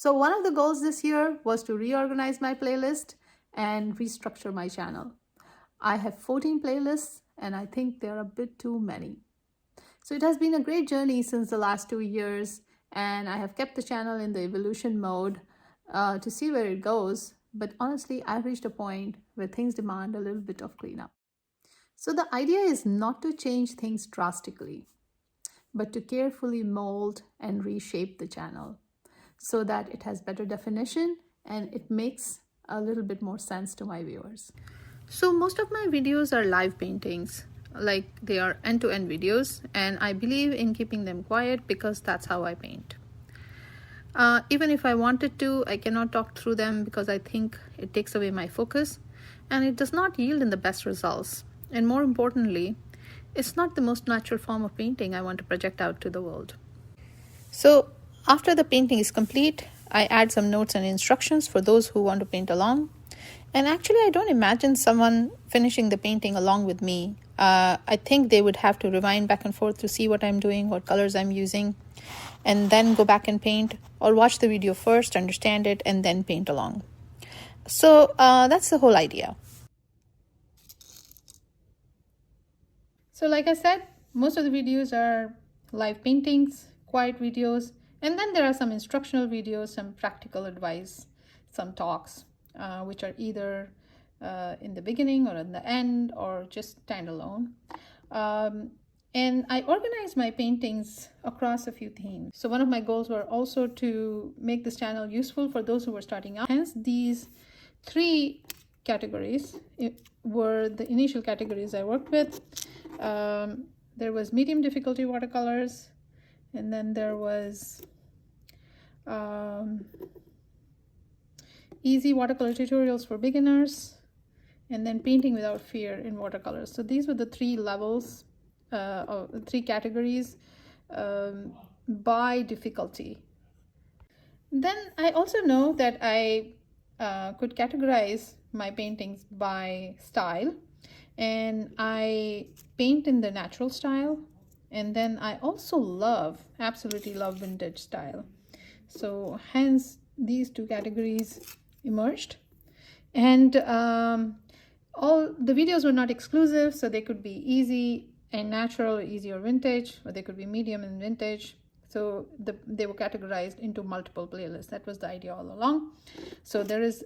So one of the goals this year was to reorganize my playlist and restructure my channel. I have 14 playlists and I think they're a bit too many. So it has been a great journey since the last 2 years, and I have kept the channel in the evolution mode to see where it goes. But honestly, I've reached a point where things demand a little bit of cleanup. So the idea is not to change things drastically, but to carefully mold and reshape the channel so that it has better definition and it makes a little bit more sense to my viewers. So most of my videos are live paintings, like they are end-to-end videos, and I believe in keeping them quiet because that's how I paint. Even if I wanted to, I cannot talk through them because I think it takes away my focus and it does not yield in the best results. And more importantly, it's not the most natural form of painting I want to project out to the world. So after the painting is complete, I add some notes and instructions for those who want to paint along. And actually, I don't imagine someone finishing the painting along with me. I think they would have to rewind back and forth to see what I'm doing, what colors I'm using, and then go back and paint, or watch the video first, understand it, and then paint along. So that's the whole idea. So like I said, most of the videos are live paintings, quiet videos, and then there are some instructional videos, some practical advice, some talks, which are either in the beginning or in the end or just standalone. And I organize my paintings across a few themes. So one of my goals were also to make this channel useful for those who were starting out. Hence, these 3 categories were the initial categories I worked with. There was medium difficulty watercolors, and then there was easy watercolor tutorials for beginners, and then painting without fear in watercolors. So these were the 3 levels, or 3 categories by difficulty. Then I also know that I could categorize my paintings by style, and I paint in the natural style, and then I also absolutely love vintage style. So hence these 2 categories emerged. And all the videos were not exclusive, so they could be easy and natural, or easy or vintage, or they could be medium and vintage. So they were categorized into multiple playlists. That was the idea all along. So there is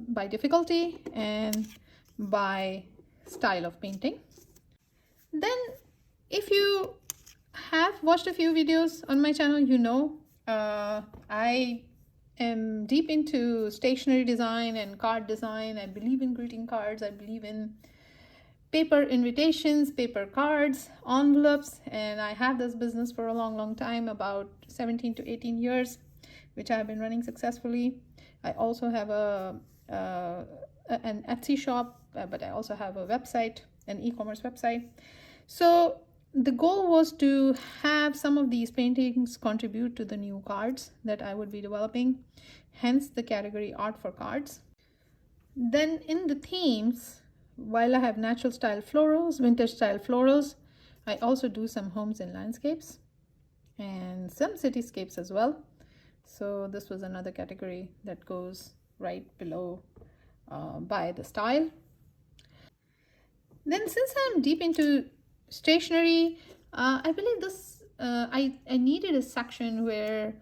by difficulty and by style of painting. Then if you have watched a few videos on my channel, you know I am deep into stationery design and card design. I believe in greeting cards. I believe in paper invitations, paper cards, envelopes, and I have this business for a long time, about 17 to 18 years, which I've been running successfully. I also have an Etsy shop, but I also have a website, an e-commerce website. So the goal was to have some of these paintings contribute to the new cards that I would be developing, hence the category art for cards. Then in the themes, while I have natural style florals, vintage style florals, I also do some homes and landscapes and some cityscapes as well. So this was another category that goes right below by the style. Then since I'm deep into stationery, I believe this I needed a section where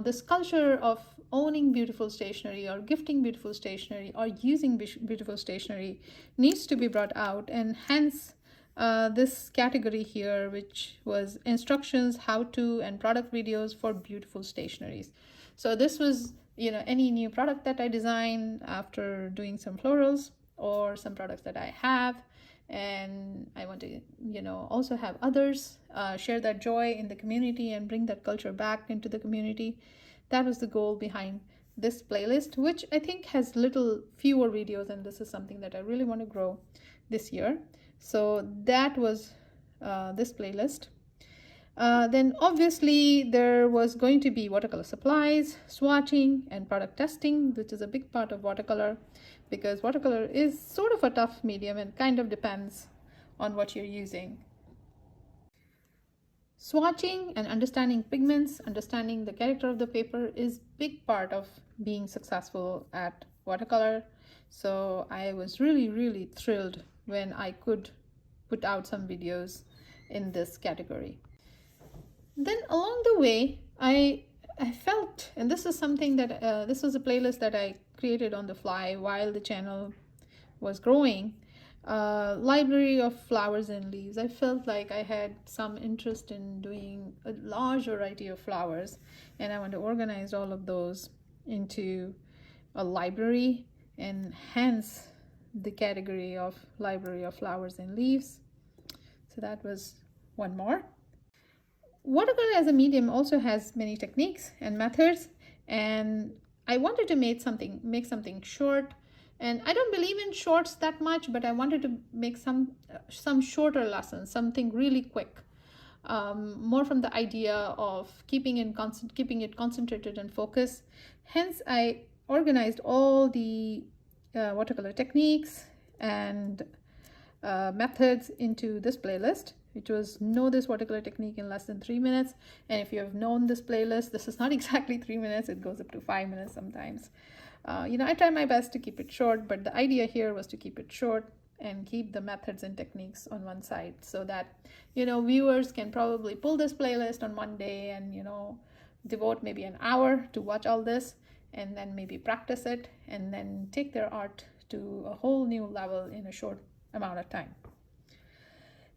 this culture of owning beautiful stationery or gifting beautiful stationery or using beautiful stationery needs to be brought out, and hence this category here, which was instructions, how to, and product videos for beautiful stationeries. So this was any new product that I design after doing some florals, or some products that I have, and I want to also have others share that joy in the community and bring that culture back into the community. That was the goal behind this playlist, which I think has fewer videos, and this is something that I really want to grow this year. So that was this playlist. Then obviously there was going to be watercolor supplies, swatching, and product testing, which is a big part of watercolor, because watercolor is sort of a tough medium and kind of depends on what you're using. Swatching and understanding pigments, understanding the character of the paper is big part of being successful at watercolor. So I was really thrilled when I could put out some videos in this category. Then along the way, I felt, and this is something that this was a playlist that I created on the fly while the channel was growing. Library of flowers and leaves. I felt like I had some interest in doing a large variety of flowers, and I want to organize all of those into a library, and hence the category of library of flowers and leaves. So that was one more. Watercolor as a medium also has many techniques and methods, and I wanted to make something short. And I don't believe in shorts that much, but I wanted to make some shorter lessons, something really quick, more from the idea of keeping it concentrated and focused. Hence, I organized all the watercolor techniques and methods into this playlist, which was Know This Watercolor Technique in Less Than 3 Minutes. And if you have known this playlist, this is not exactly 3 minutes, it goes up to 5 minutes sometimes. I try my best to keep it short, but the idea here was to keep it short and keep the methods and techniques on one side, so that viewers can probably pull this playlist on one day and devote maybe an hour to watch all this, and then maybe practice it, and then take their art to a whole new level in a short amount of time.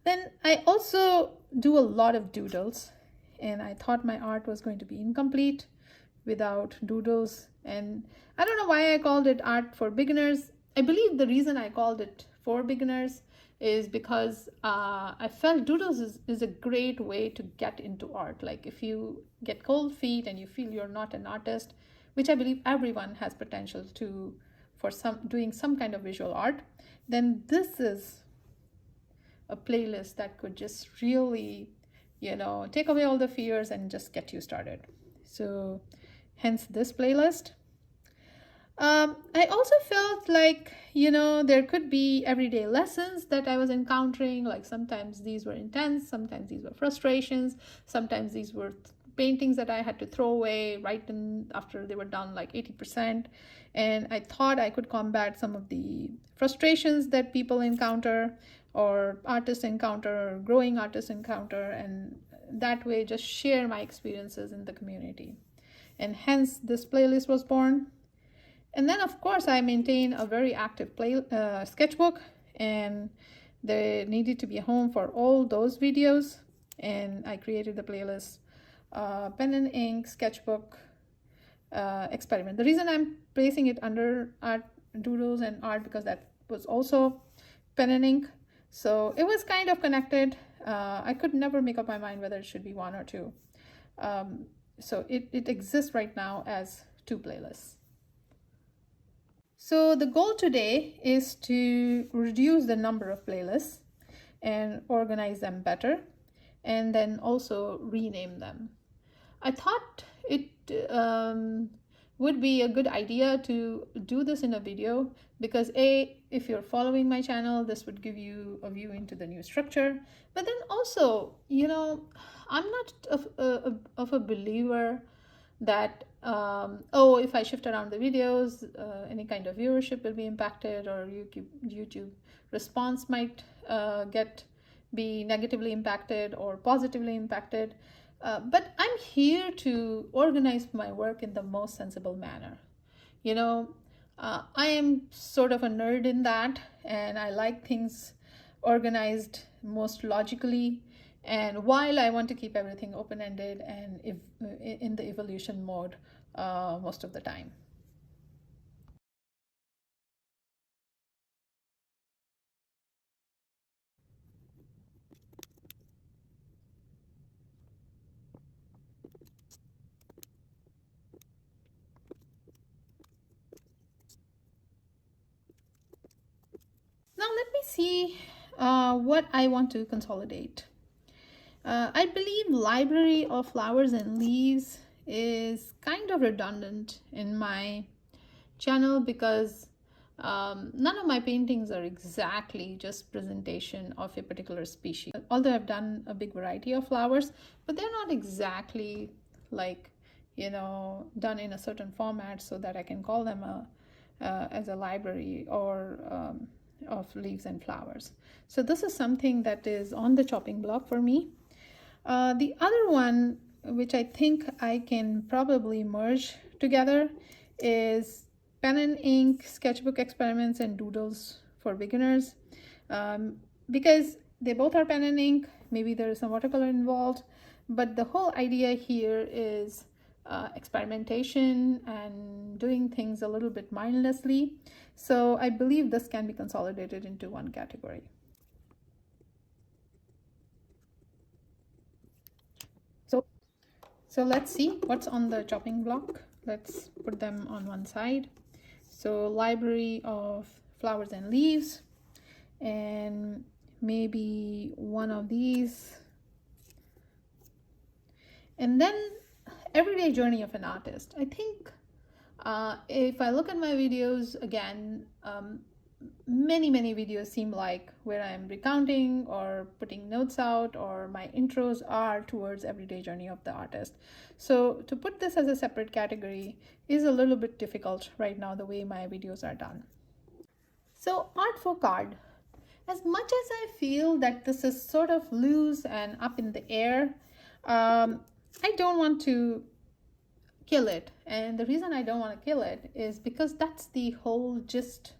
Then I also do a lot of doodles, and I thought my art was going to be incomplete without doodles. And I don't know why I called it art for beginners. I believe the reason I called it for beginners is because I felt doodles is a great way to get into art. Like if you get cold feet and you feel you're not an artist, which I believe everyone has potential to for doing some kind of visual art, then this is a playlist that could just really take away all the fears and just get you started. So hence this playlist. I also felt like there could be everyday lessons that I was encountering. Like sometimes these were intense, sometimes these were frustrations, sometimes these were paintings that I had to throw away right after they were done, like 80%. And I thought I could combat some of the frustrations that people encounter, or artists encounter, or growing artists encounter, and that way just share my experiences in the community. And hence this playlist was born. And then of course I maintain a very active sketchbook, and there needed to be a home for all those videos, and I created the playlist pen and ink sketchbook experiment. The reason I'm placing it under art, doodles and art, because that was also pen and ink, so it was kind of connected. I could never make up my mind whether it should be one or two. So it exists right now as two playlists. So the goal today is to reduce the number of playlists and organize them better, and then also rename them. I thought it would be a good idea to do this in a video, because if you're following my channel, this would give you a view into the new structure. But then also, I'm not of a believer that if I shift around the videos, any kind of viewership will be impacted, or YouTube response might be negatively impacted or positively impacted. But I'm here to organize my work in the most sensible manner. I am sort of a nerd in that, and I like things organized most logically. And while I want to keep everything open-ended and in the evolution mode most of the time. Now let me see what I want to consolidate. I believe library of flowers and leaves is kind of redundant in my channel, because None of my paintings are exactly just presentation of a particular species. Although I've done a big variety of flowers, but they're not exactly like, done in a certain format so that I can call them as a library or of leaves and flowers. So this is something that is on the chopping block for me. The other one, which I think I can probably merge together, is pen and ink, sketchbook experiments, and doodles for beginners. Because they both are pen and ink, maybe there is some watercolor involved, but the whole idea here is experimentation and doing things a little bit mindlessly. So I believe this can be consolidated into one category. So So let's see what's on the chopping block. Let's put them on one side. So library of flowers and leaves, and maybe one of these. And then everyday journey of an artist. I think if I look at my videos again, many videos seem like where I'm recounting or putting notes out, or my intros are towards everyday journey of the artist. So to put this as a separate category is a little bit difficult right now, the way my videos are done. So art for card. As much as I feel that this is sort of loose and up in the air, I don't want to kill it. And the reason I don't want to kill it is because that's the whole gist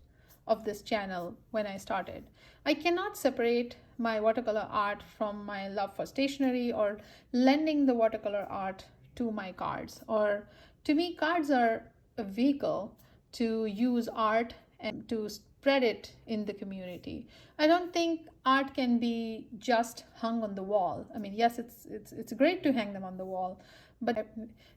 of this channel when I started. I cannot separate my watercolor art from my love for stationery or lending the watercolor art to my cards. Or to me, cards are a vehicle to use art and to spread it in the community. I don't think art can be just hung on the wall. I mean, yes, it's great to hang them on the wall, but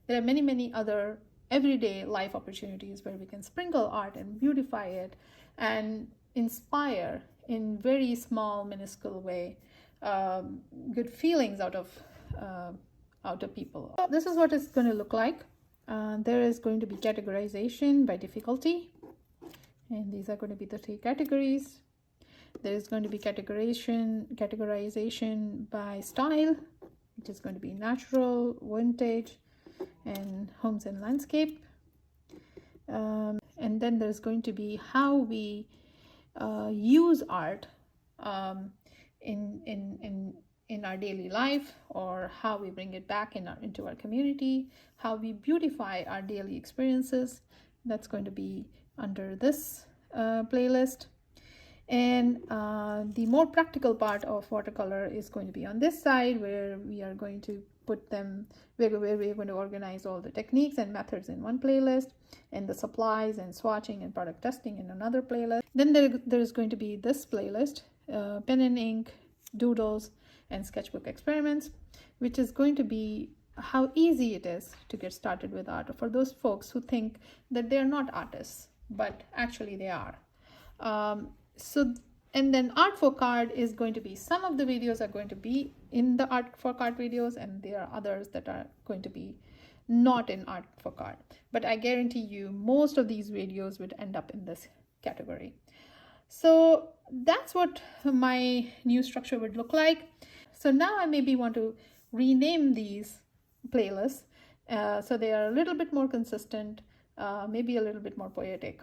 there are many other everyday life opportunities where we can sprinkle art and beautify it and inspire in very small, minuscule way good feelings out of people. So this is what it's going to look like. There is going to be categorization by difficulty, and these are going to be the three categories. There is going to be categorization by style, which is going to be natural, vintage, and homes and landscape. And then there's going to be how we use art in our daily life, or how we bring it back into our community, how we beautify our daily experiences. That's going to be under this playlist. And the more practical part of watercolor is going to be on this side, where we are going to put them, where we are going to organize all the techniques and methods in one playlist, and the supplies and swatching and product testing in another playlist. Then there is going to be this playlist, pen and ink, doodles, and sketchbook experiments, which is going to be how easy it is to get started with art for those folks who think that they are not artists, but actually they are. And then art for card is going to be, some of the videos are going to be in the art for card videos, and there are others that are going to be not in art for card. But I guarantee you most of these videos would end up in this category. So that's what my new structure would look like. So now I maybe want to rename these playlists so they are a little bit more consistent, maybe a little bit more poetic.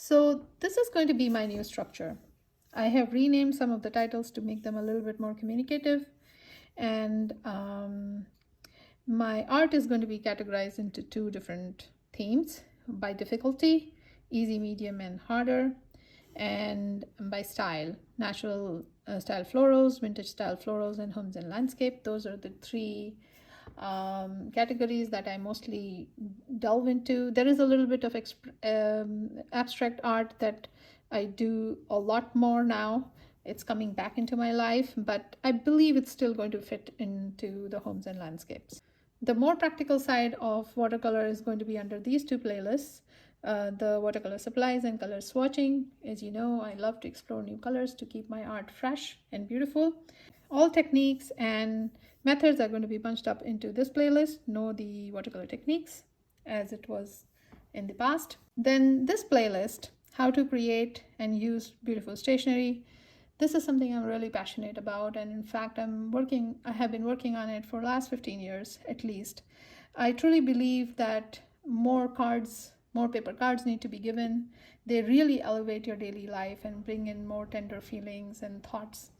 So this is going to be my new structure. I have renamed some of the titles to make them a little bit more communicative, and my art is going to be categorized into two different themes: by difficulty, easy, medium, and harder, and by style: natural style florals, vintage style florals, and homes and landscape. Those are the three categories that I mostly delve into. There is a little bit of abstract art that I do a lot more now. It's coming back into my life, but I believe it's still going to fit into the homes and landscapes. The more practical side of watercolor is going to be under these two playlists. The watercolor supplies and color swatching. As you know, I love to explore new colors to keep my art fresh and beautiful. All techniques and methods are going to be bunched up into this playlist. Know the watercolor techniques as it was in the past. Then this playlist, how to create and use beautiful stationery. This is something I'm really passionate about, and in fact I have been working on it for the last 15 years at least. I truly believe that more paper cards need to be given. They really elevate your daily life and bring in more tender feelings and thoughts.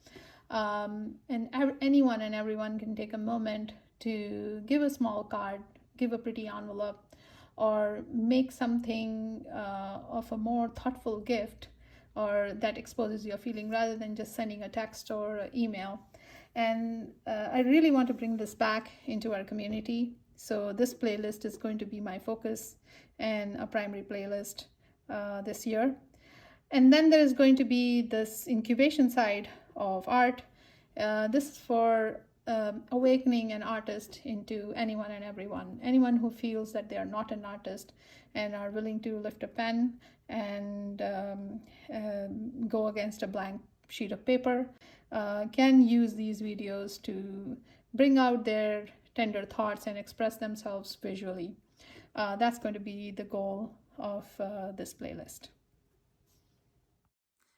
And anyone and everyone can take a moment to give a small card, give a pretty envelope, or make something of a more thoughtful gift, or that exposes your feeling rather than just sending a text or an email. And I really want to bring this back into our community. So this playlist is going to be my focus and a primary playlist this year. And then there is going to be this incubation side of art. This is for awakening an artist into anyone and everyone. Anyone who feels that they are not an artist and are willing to lift a pen and go against a blank sheet of paper can use these videos to bring out their tender thoughts and express themselves visually. That's going to be the goal of this playlist.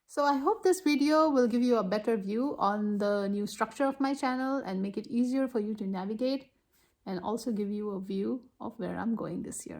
So I hope this video will give you a better view on the new structure of my channel and make it easier for you to navigate, and also give you a view of where I'm going this year.